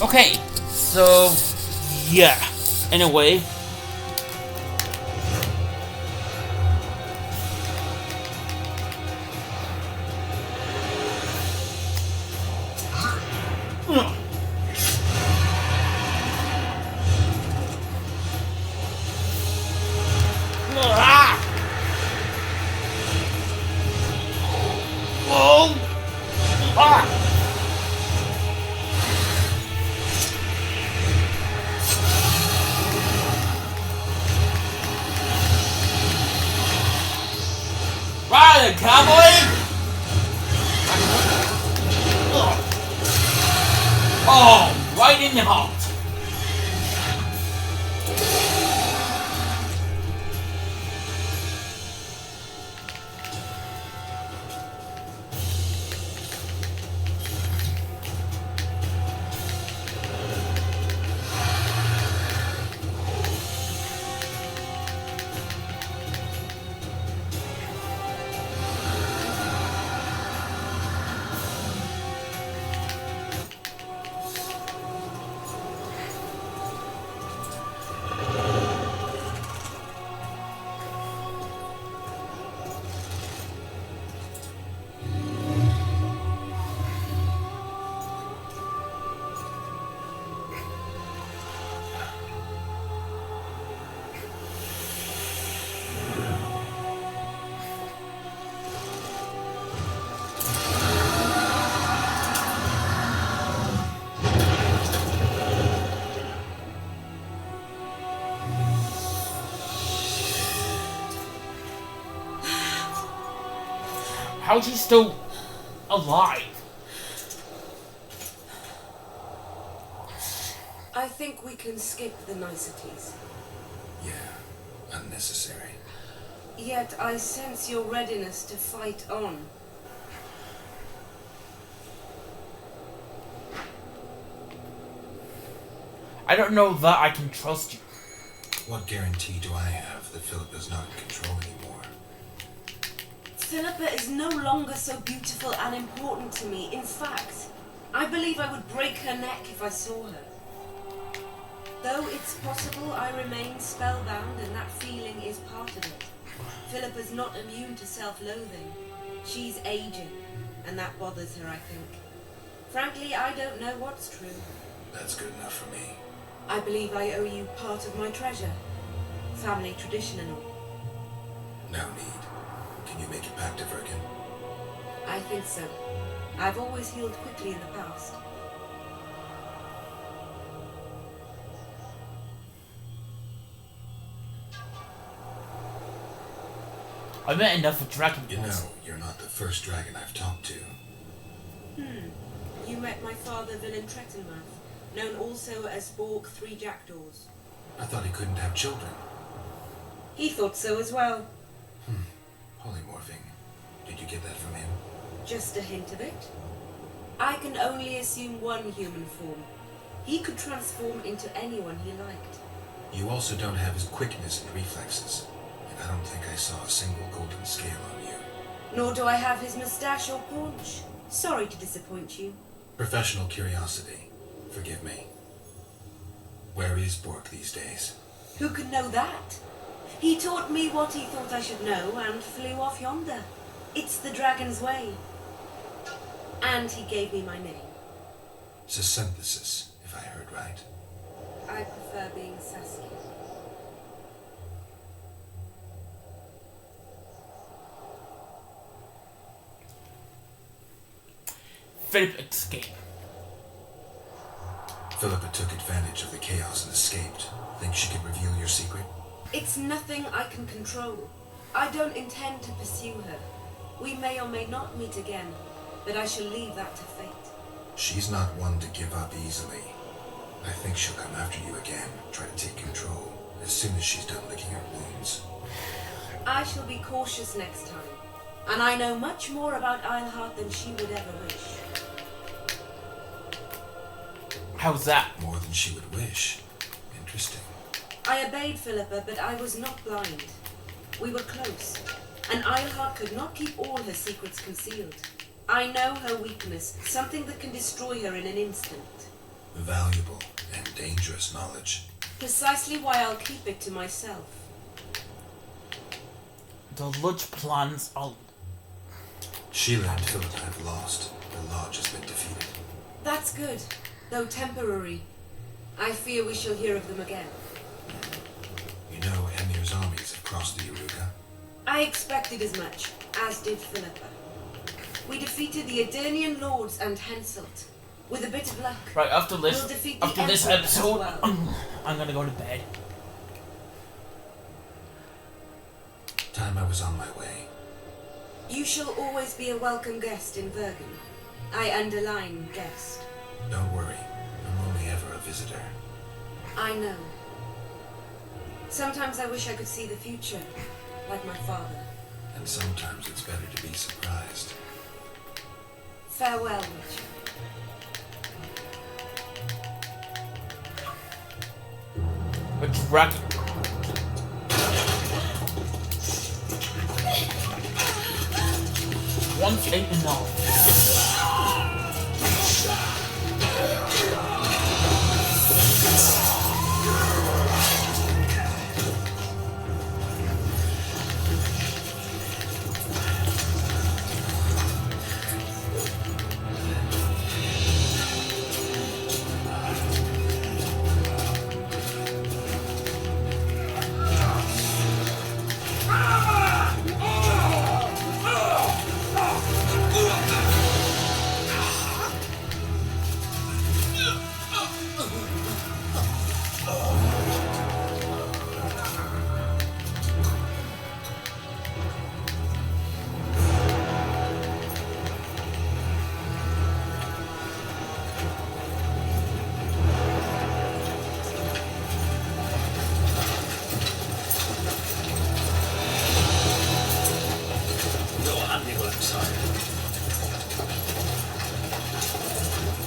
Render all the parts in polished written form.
Okay, so yeah. Anyway. Whoa! Ah! Right, cowboy! Oh, right in the heart. How's he still alive? I think we can skip the niceties. Yeah, unnecessary. Yet I sense your readiness to fight on. I don't know that I can trust you. What guarantee do I have that Philippa's not in control anymore? Philippa is no longer so beautiful and important to me. In fact, I believe I would break her neck if I saw her. Though it's possible I remain spellbound and that feeling is part of it. Philippa's not immune to self-loathing. She's aging, and that bothers her, I think. Frankly, I don't know what's true. That's good enough for me. I believe I owe you part of my treasure. Family tradition and all. No need. Can you make it back to Virgin? I think so. I've always healed quickly in the past. I met enough of dragon You know, you're not the first dragon I've talked to. You met my father, Villain Trettenmouth, known also as Borg Three Jackdaws. I thought he couldn't have children. He thought so as well. Polymorphing. Did you get that from him? Just a hint of it. I can only assume one human form. He could transform into anyone he liked. You also don't have his quickness and reflexes. And I don't think I saw a single golden scale on you. Nor do I have his moustache or paunch. Sorry to disappoint you. Professional curiosity. Forgive me. Where is Borg these days? Who could know that? He taught me what he thought I should know and flew off yonder. It's the dragon's way. And he gave me my name. Synthesis, if I heard right. I prefer being Saskia. Philip escape. Philippa took advantage of the chaos and escaped. Think she could reveal your secret? It's nothing I can control. I don't intend to pursue her. We may or may not meet again, but I shall leave that to fate. She's not one to give up easily. I think she'll come after you again, try to take control, as soon as she's done licking her wounds. I shall be cautious next time, and I know much more about Eilhart than she would ever wish. How's that? More than she would wish. Interesting. I obeyed Philippa, but I was not blind. We were close, and Eilhart could not keep all her secrets concealed. I know her weakness, something that can destroy her in an instant. Valuable Dangerous knowledge. Precisely why I'll keep it to myself. The Lodge plans are... Sheila and Philip have lost. The Lodge has been defeated. That's good, though temporary. I fear we shall hear of them again. You know Emir's armies have crossed the Iruka. I expected as much, as did Philippa. We defeated the Edirnian lords and Henselt. With a bit of luck, Right, after this, we'll defeat the after this Emperor as episode, well. I'm gonna go to bed. Time I was on my way. You shall always be a welcome guest in Vergen. I underline guest. Don't worry. I'm only ever a visitor. I know. Sometimes I wish I could see the future, like my father. And sometimes it's better to be surprised. Farewell, Wicher. A dragon. Once ain't enough.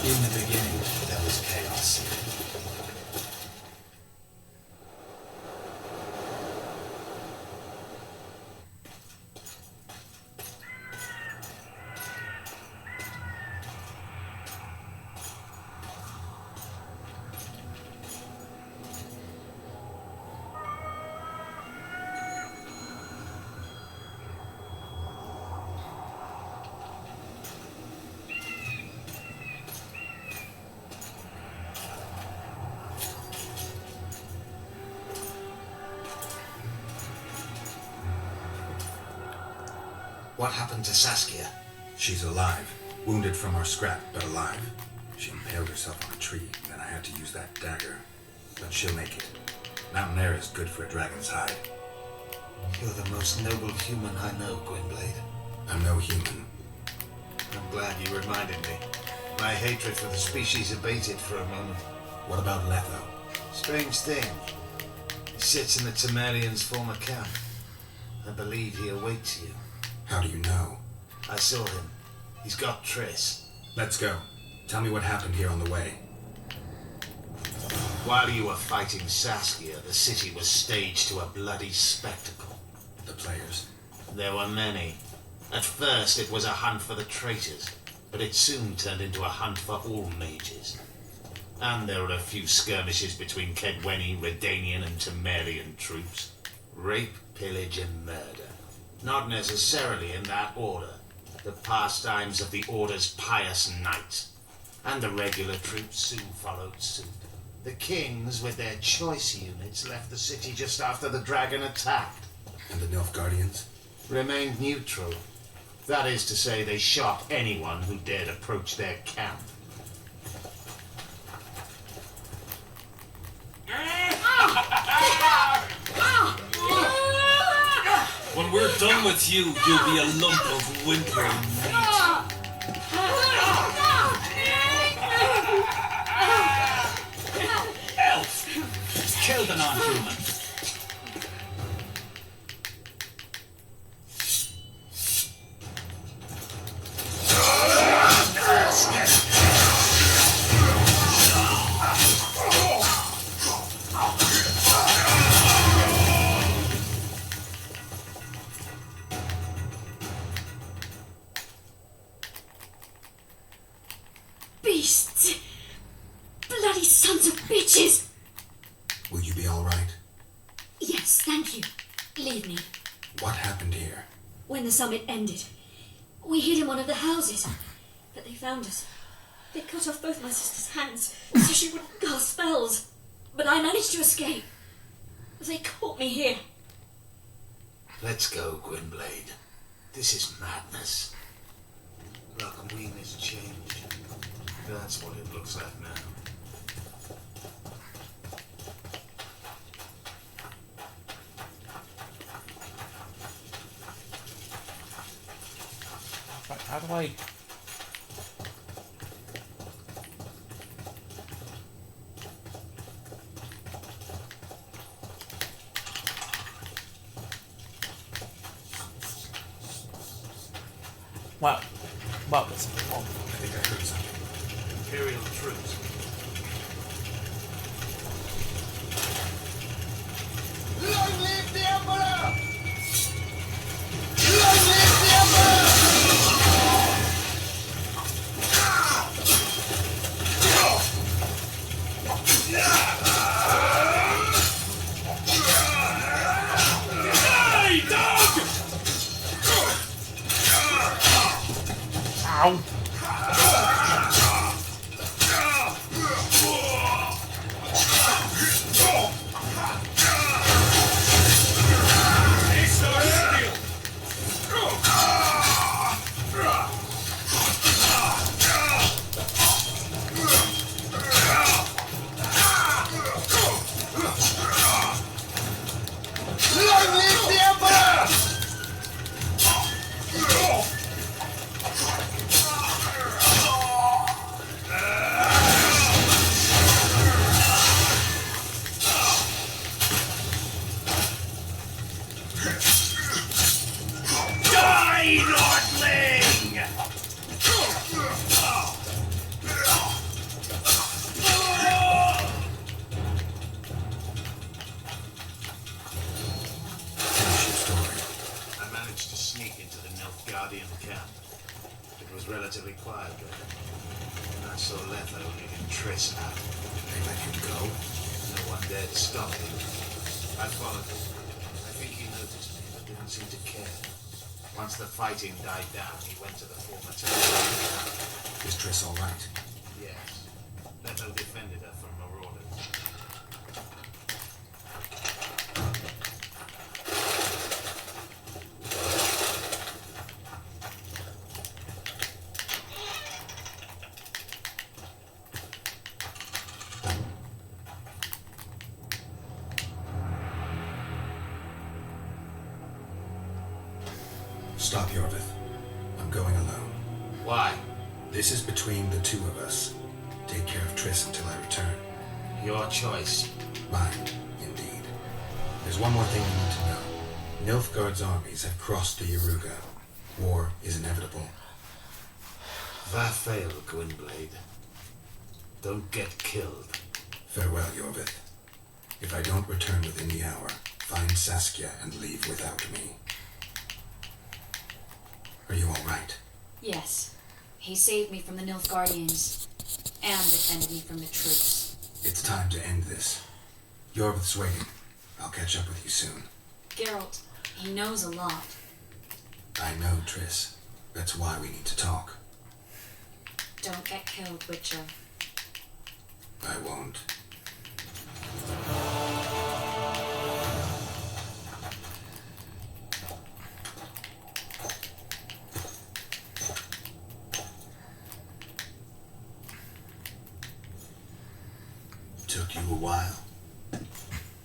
In the beginning, there was chaos. What happened to Saskia? She's alive. Wounded from our scrap, but alive. She impaled herself on a tree, then I had to use that dagger. But she'll make it. Mountain air is good for a dragon's hide. You're the most noble human I know, Gwynblade. I'm no human. I'm glad you reminded me. My hatred for the species abated for a moment. What about Letho? Strange thing. He sits in the Temerians' former camp. I believe he awaits you. How do you know? I saw him. He's got Triss. Let's go. Tell me what happened here on the way. While you were fighting Saskia, the city was staged to a bloody spectacle. The players. There were many. At first it was a hunt for the traitors, but it soon turned into a hunt for all mages. And there were a few skirmishes between Kedweni, Redanian and Temerian troops. Rape, pillage and murder. Not necessarily in that order. The pastimes of the Order's pious knights. And the regular troops soon followed suit. The kings, with their choice units, left the city just after the dragon attacked. And the Nilfgaardians? Remained neutral. That is to say, they shot anyone who dared approach their camp. When we're done with you, you'll be a lump of whimpering meat. Elf! Kill the non-human. Beasts! Bloody Bloody sons of bitches! Will you be all right? Yes, thank you. Leave me. What happened here? When the summit ended, we hid in one of the houses, but they found us. They cut off both my sister's hands so she wouldn't cast spells, but I managed to escape. They caught me here. Let's go, Gwynblade. This is madness. Welcome has changed. That's what it looks like now. Right, how do I... Wow, there's a bomb. I think I heard something. Imperial troops. Long live the Emperor! Long live the Emperor! Hey, dog! Ow! Long live the Emperor! Die, Lordling! Finish your story. I managed to sneak into the Nilfgaardian camp. It was relatively quiet there. And I saw Letho leading Triss out. They let him go? No one dared to stop him. I followed him. I think he noticed me, but didn't seem to care. Once the fighting died down, he went to the former town. Is Triss all right? Yes. Letho defended her from marauders. Stop, Yorvith. I'm going alone. Why? This is between the two of us. Take care of Triss until I return. Your choice. Mine, indeed. There's one more thing you need to know. Nilfgaard's armies have crossed the Yaruga. War is inevitable. Vafail, Gwynblade. Don't get killed. Farewell, Yorvith. If I don't return within the hour, find Saskia and leave without me. Are you all right? Yes. He saved me from the Nilfgaardians and defended me from the troops. It's time to end this. Yorvith's waiting. I'll catch up with you soon. Geralt, he knows a lot. I know, Triss. That's why we need to talk. Don't get killed, Witcher. I won't. Took you a while?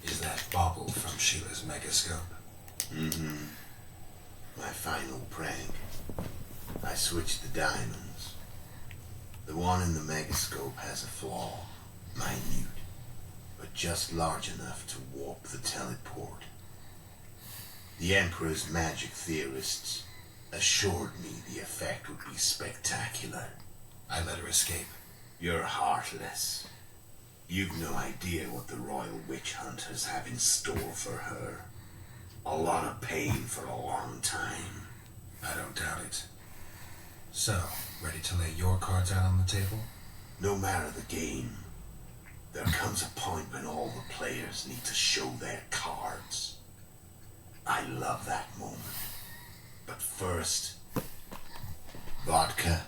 Is that bauble from Sheila's megascope? Mm-hmm. My final prank. I switched the diamonds. The one in the megascope has a flaw. Minute. But just large enough to warp the teleport. The Emperor's magic theorists assured me the effect would be spectacular. I let her escape. You're heartless. You've no idea what the royal witch hunters have in store for her. A lot of pain for a long time. I don't doubt it. So, ready to lay your cards out on the table? No matter the game, players need to show their cards. I love that moment. But first, vodka.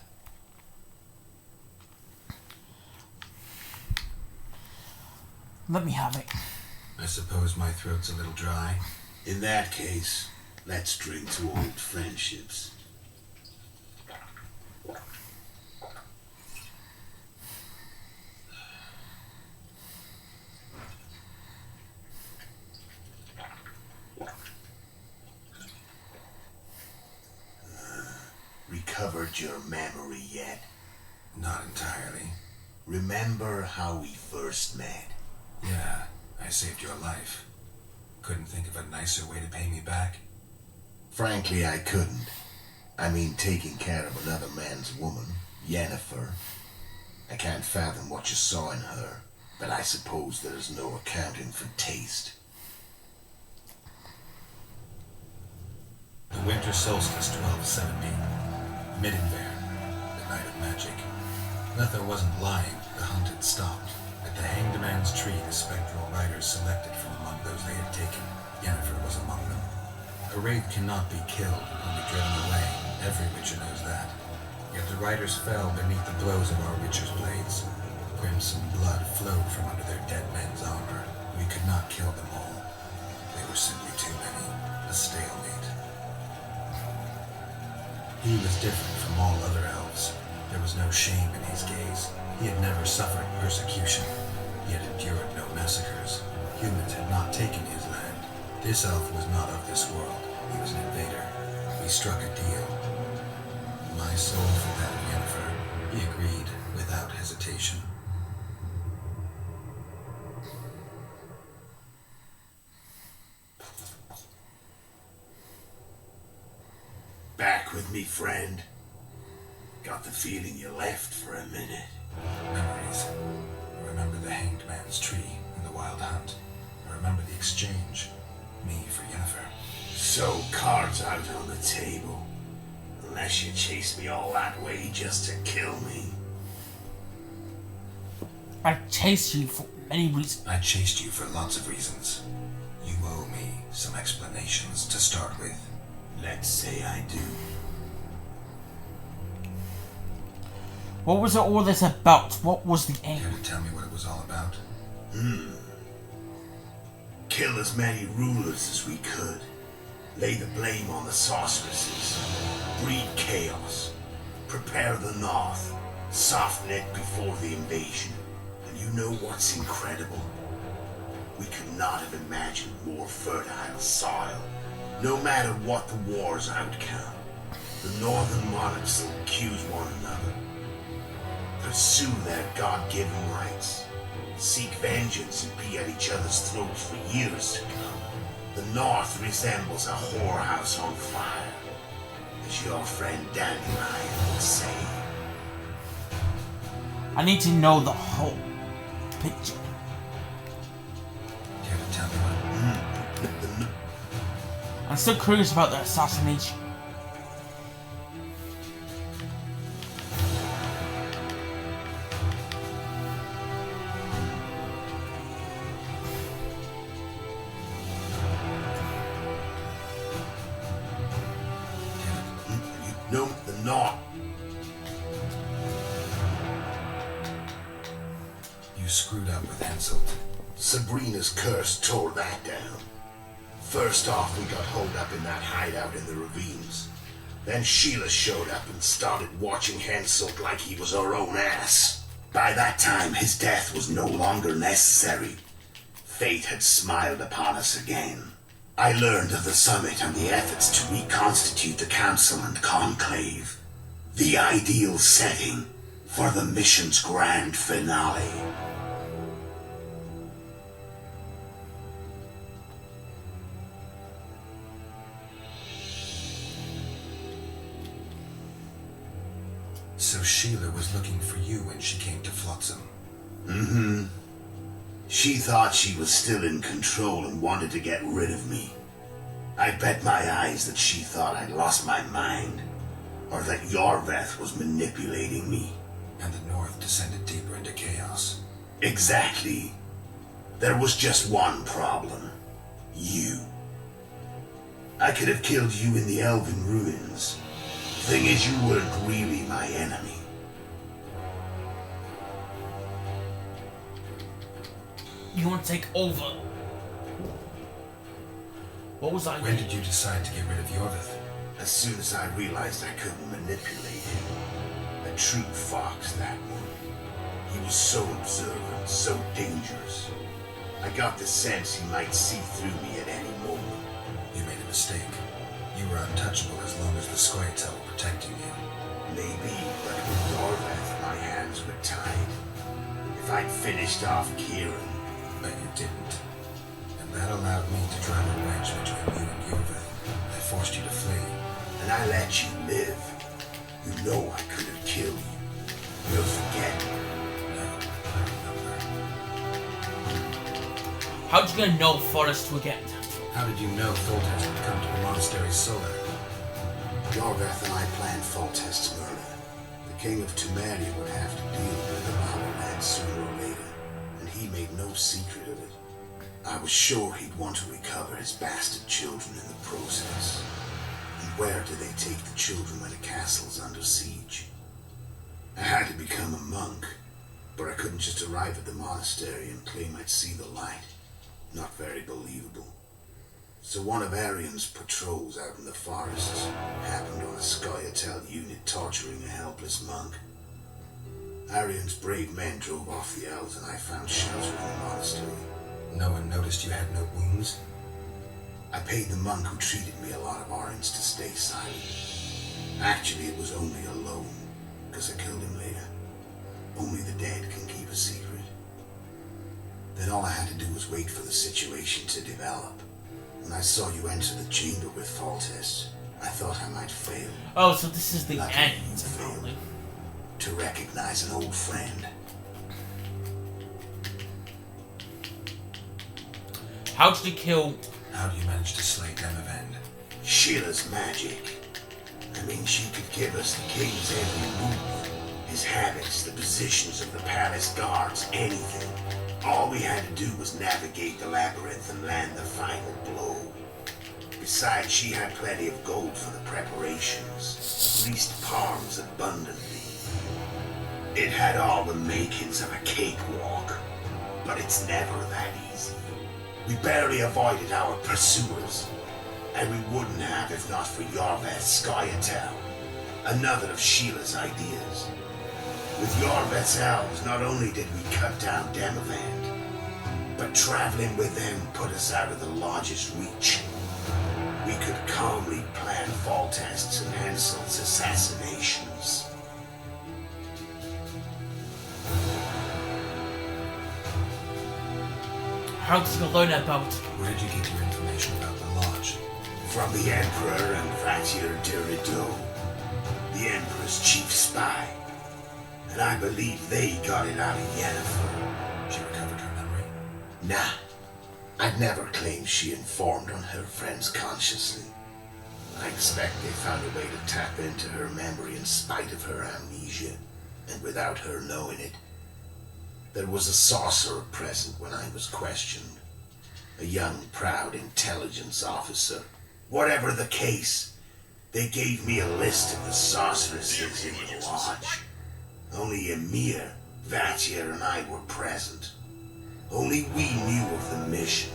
Let me have it. I suppose my throat's a little dry. In that case, let's drink to old friendships. Recovered your memory yet? Not entirely. Remember how we first met? Yeah, I saved your life. Couldn't think of a nicer way to pay me back. Frankly, I couldn't. I mean, taking care of another man's woman, Yennefer. I can't fathom what you saw in her, but I suppose there's no accounting for taste. The winter solstice 1270. Middenvair, the night of magic. Letho wasn't lying, the hunt had stopped. At the Hanged Man's Tree, the spectral riders selected from among those they had taken. Yennefer was among them. A wraith cannot be killed, only driven away. Every witcher knows that. Yet the riders fell beneath the blows of our witcher's blades. Crimson blood flowed from under their dead men's armor. We could not kill them all. They were simply too many. A stalemate. He was different from all other elves. There was no shame in his gaze. He had never suffered persecution. He had endured no massacres. Humans had not taken his land. This elf was not of this world. He was an invader. We struck a deal. My soul for that of Yennefer. He agreed without hesitation. Back with me, friend. Got the feeling you left for a minute. Memories. I remember the Hanged Man's Tree and the Wild Hunt. I remember the exchange. Me for Yennefer. So, cards out on the table. Unless you chased me all that way just to kill me. I chased you for many reasons. I chased you for lots of reasons. You owe me some explanations to start with. Let's say I do. What was all this about? What was the aim? Care to tell me what it was all about? Kill as many rulers as we could. Lay the blame on the sorceresses. Breed chaos. Prepare the north. Soften it before the invasion. And you know what's incredible? We could not have imagined more fertile soil. No matter what the war's outcome, the northern monarchs will accuse one another. Pursue their God-given rights. Seek vengeance and be at each other's throats for years to come. The north resembles a whorehouse on fire, as your friend Dandelion would say. I need to know the whole picture. Care to tell me what? I'm still curious about the assassination. No, the north. You screwed up with Henselt. Sabrina's curse tore that down. First off, we got holed up in that hideout in the ravines. Then Sheila showed up and started watching Henselt like he was her own ass. By that time, his death was no longer necessary. Fate had smiled upon us again. I learned of the summit and the efforts to reconstitute the council and conclave. The ideal setting for the mission's grand finale. So Sheila was looking for you when she came to Flotsam. Mm-hmm. She thought she was still in control and wanted to get rid of me. I bet my eyes that she thought I'd lost my mind, or that Yorveth was manipulating me. And the North descended deeper into chaos. Exactly. There was just one problem. You. I could have killed you in the Elven ruins. Thing is, you weren't really my enemy. You want to take over? What was I When doing? did you decide to get rid of Yorvith? As soon as I realized I couldn't manipulate him. A true fox, that one. He was so observant, so dangerous. I got the sense he might see through me at any moment. You made a mistake. You were untouchable as long as the Squirtle were protecting you. Maybe, but with Yorvith, my hands were tied. If I'd finished off Kieran, But you didn't. And that allowed me to drive a wedge between you and Yorvith. I forced you to flee. and I let you live, you know I could have killed you. You'll forget. No, I remember. How'd you gonna know Forrest would get? How did you know Foltest would come to the monastery's solar? Yorvith and I planned Foltest's murder. The king of Temeria would have to deal with the Robber Lad sooner or later, and he made no secret of it. I was sure he'd want to recover his bastard children in the process. And where do they take the children when a castle's under siege? I had to become a monk, but I couldn't just arrive at the monastery and claim I'd see the light. Not very believable. So one of Arian's patrols out in the forests happened on a Scoia'tael unit torturing a helpless monk. Arian's brave men drove off the elves and I found shelter in the monastery. No one noticed you had no wounds? I paid the monk who treated me a lot of orange to stay silent. Actually, it was only a loan, because I killed him later. Only the dead can keep a secret. Then all I had to do was wait for the situation to develop. When I saw you enter the chamber with Foltest, I thought I might fail. Oh, so this is the Luckily, end, you failed. apparently. To recognize an old friend. How did you kill... How do you manage to slay Demavend? Sheila's magic. I mean, she could give us the king's every movement, his habits, the positions of the palace guards, anything. All we had to do was navigate the labyrinth and land the final blow. Besides, she had plenty of gold for the preparations, leased palms abundantly. It had all the makings of a cakewalk, but it's never that easy. We barely avoided our pursuers, and we wouldn't have if not for Yorveth's Scoia'tael, another of Sheila's ideas. With Yorveth's elves, not only did we cut down Demavend, but traveling with them put us out of the Lodge's reach. We could calmly plan Foltest's and Hensel's assassinations. How did you learn about... Where did you get your information about the lodge? From the Emperor and Vatier de Rideau, the Emperor's chief spy. And I believe they got it out of Yennefer. She recovered her memory? Nah, I'd never claimed she informed on her friends consciously. I expect they found a way to tap into her memory in spite of her amnesia, and without her knowing it. There was a sorcerer present when I was questioned. A young, proud intelligence officer. Whatever the case, they gave me a list of the sorceresses in the lodge. Only Emir, Vatier, and I were present. Only we knew of the mission.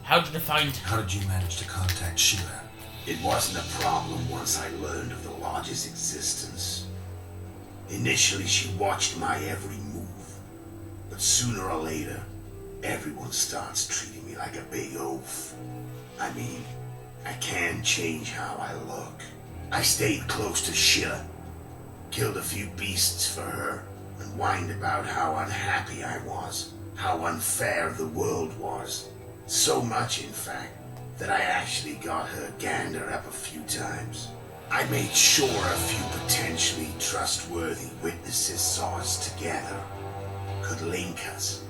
How did you find... How did you manage to contact Sheila? It wasn't a problem once I learned of the lodge's existence. Initially, she watched my every move. But sooner or later, everyone starts treating me like a big oaf. I mean, I can change how I look. I stayed close to Sheila, killed a few beasts for her, and whined about how unhappy I was, how unfair the world was. So much, in fact, that I actually got her gander up a few times. I made sure a few potentially trustworthy witnesses saw us together, could link us.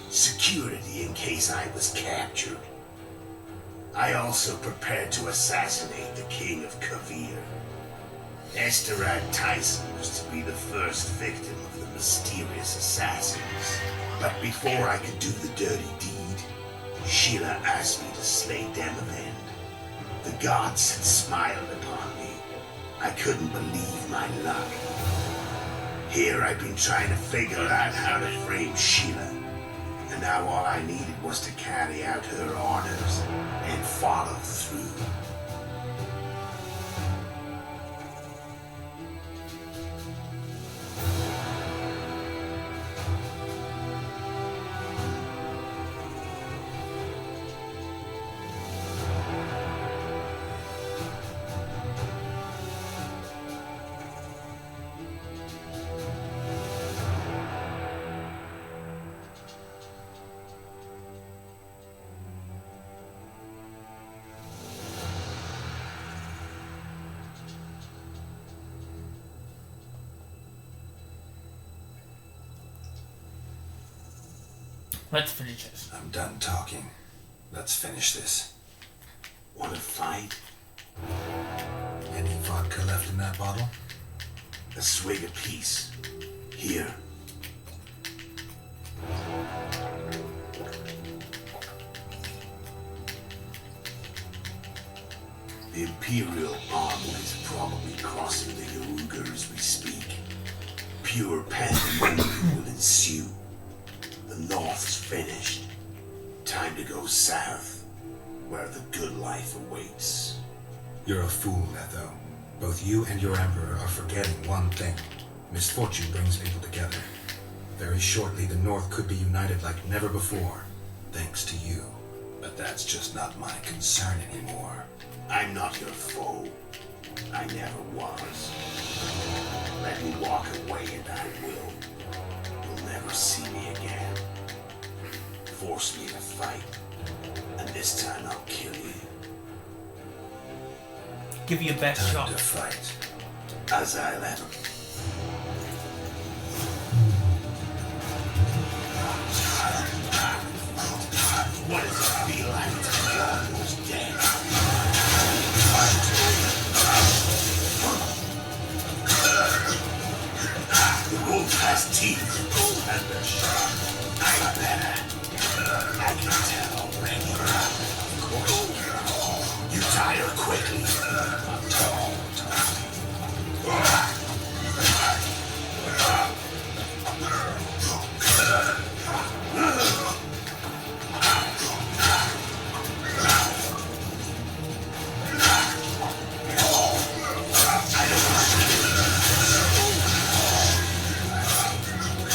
Security in case I was captured. I also prepared to assassinate the king of Kavir. Esterad Tyson was to be the first victim of the mysterious assassins. But before I could do the dirty deed, Sheila asked me to slay Demavend. The gods had smiled upon me. I couldn't believe my luck. Here I've been trying to figure out how to frame Sheila. And now all I needed was to carry out her orders and follow through. Let's finish this. I'm done talking. Let's finish this. Want to fight? Any vodka left in that bottle? A swig apiece. Here. The Imperial army is probably crossing the Yaruga as we speak. Pure pandemonium will ensue. The North's finished. Time to go south, where the good life awaits. You're a fool, Letho. Both you and your Emperor are forgetting one thing. Misfortune brings people together. Very shortly, the North could be united like never before, thanks to you. But that's just not my concern anymore. I'm not your foe. I never was. Let me walk away and I will. You'll never see me again. Force me to fight, and this time I'll kill you. Give you a best Time shot. to fight. As I let him. What does it feel like to be almost dead? The wolf has teeth, and they're sharp. I'm better. I can tell already. Of course you tire quickly. I'm tall.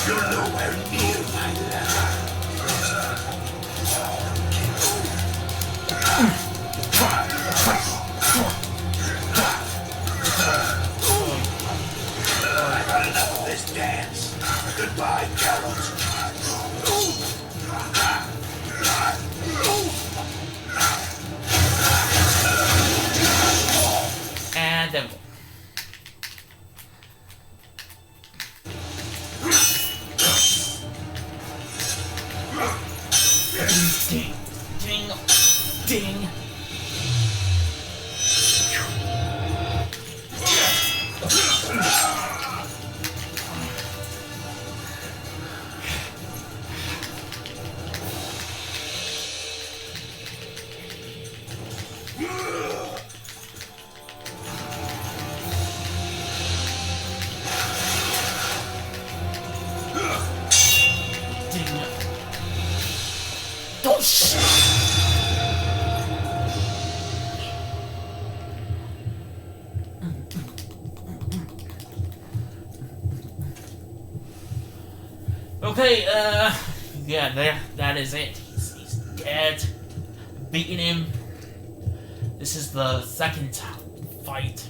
You're nowhere near my level. I've had enough of this dance. Goodbye, Geralt. And then ding, ding, ding. Ding. Don't Okay, yeah, that is it. He's dead. Beating him. This is the second fight.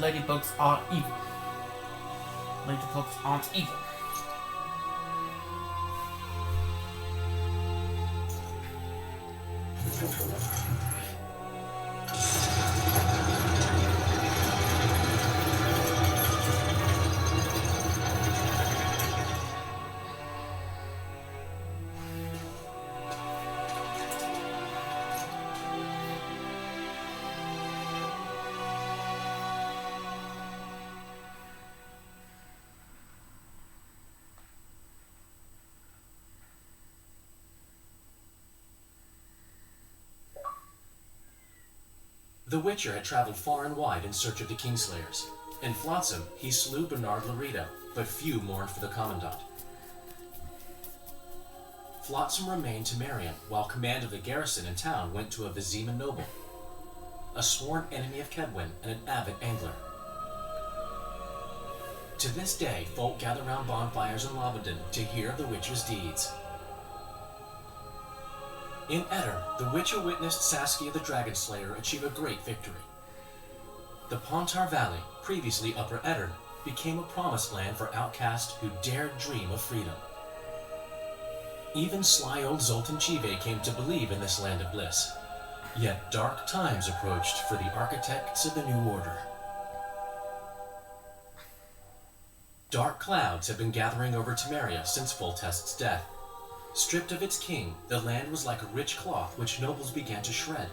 ladybugs are evil. Ladybugs aren't evil. The Witcher had traveled far and wide in search of the Kingslayers. In Flotsam, he slew Bernard Laredo, but few mourned for the Commandant. Flotsam remained to Marion, while command of the garrison in town went to a Vizima noble, a sworn enemy of Kedwen and an avid angler. To this day, folk gather round bonfires in Lobodin to hear of the Witcher's deeds. In Eddard, the Witcher witnessed Saskia the Dragon Slayer achieve a great victory. The Pontar Valley, previously Upper Eddard, became a promised land for outcasts who dared dream of freedom. Even sly old Zoltan Chive came to believe in this land of bliss. Yet dark times approached for the architects of the New Order. Dark clouds had been gathering over Temeria since Foltest's death. Stripped of its king, the land was like a rich cloth which nobles began to shred.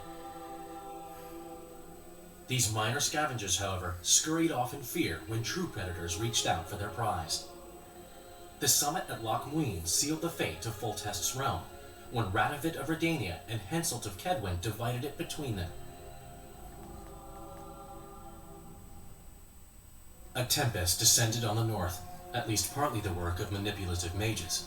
These minor scavengers, however, scurried off in fear when true predators reached out for their prize. The summit at Loch Muin sealed the fate of Foltest's realm, when Radovid of Redania and Henselt of Kedwen divided it between them. A tempest descended on the north, at least partly the work of manipulative mages.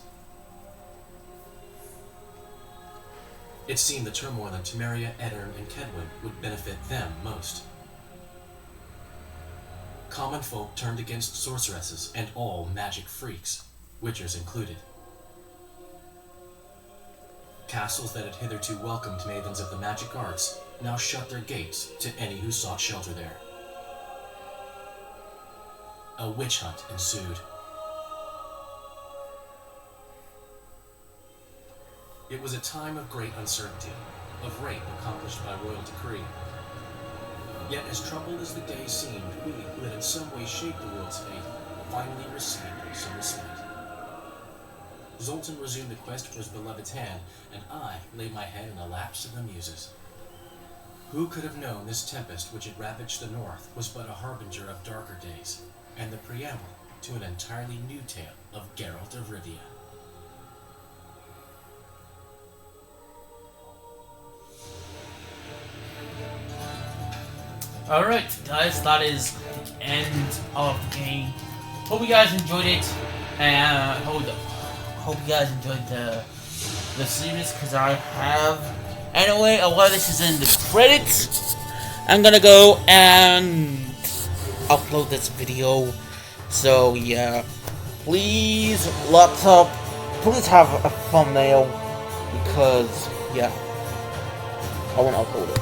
It seemed the turmoil in Temeria, Eddern, and Kedwen would benefit them most. Common folk turned against sorceresses and all magic freaks, witchers included. Castles that had hitherto welcomed mavens of the magic arts now shut their gates to any who sought shelter there. A witch hunt ensued. It was a time of great uncertainty, of rape accomplished by royal decree. Yet as troubled as the days seemed, we, who had in some way shaped the world's fate, finally received some respite. Zoltan resumed the quest for his beloved's hand, and I laid my head in the laps of the muses. Who could have known this tempest which had ravaged the north was but a harbinger of darker days, and the preamble to an entirely new tale of Geralt of Rivia. Alright, guys, that is the end of the game. Hope you guys enjoyed it, and hope you guys enjoyed the series, because I have. Anyway, a lot of this is in the credits. I'm gonna go and upload this video. So yeah, please please have a thumbnail, because yeah, I want to upload it.